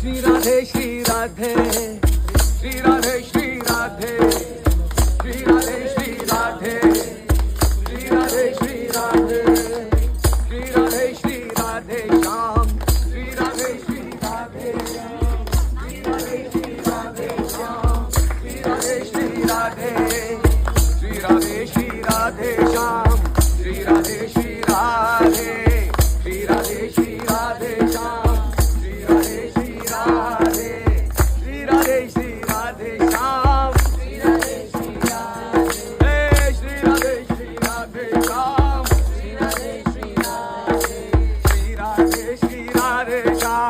Shri Radhe Shri Radhe Shri Radhe Shri Radhe Shri Radhe Shri Radhe Shri Radhe Shri Radhe Shri Radhe Shri Radhe Shyam Shri Radhe Shri Radhe Shri Radhe Shri Radhe Shyam Shri Radhe Shri Radhe Shri Radhe Shri Radhe Shyam Shri Radhe Shri Radhe Shri Radhe Shri Radhe Shyam Shri Radhe Shri Radhe Shri Radhe Shri Radhe Shyam Shri Radhe Shri Radhe Shri Radhe Shri Radhe Shyam Shri Radhe Shri Radhe Shri Radhe Shri Radhe Shyam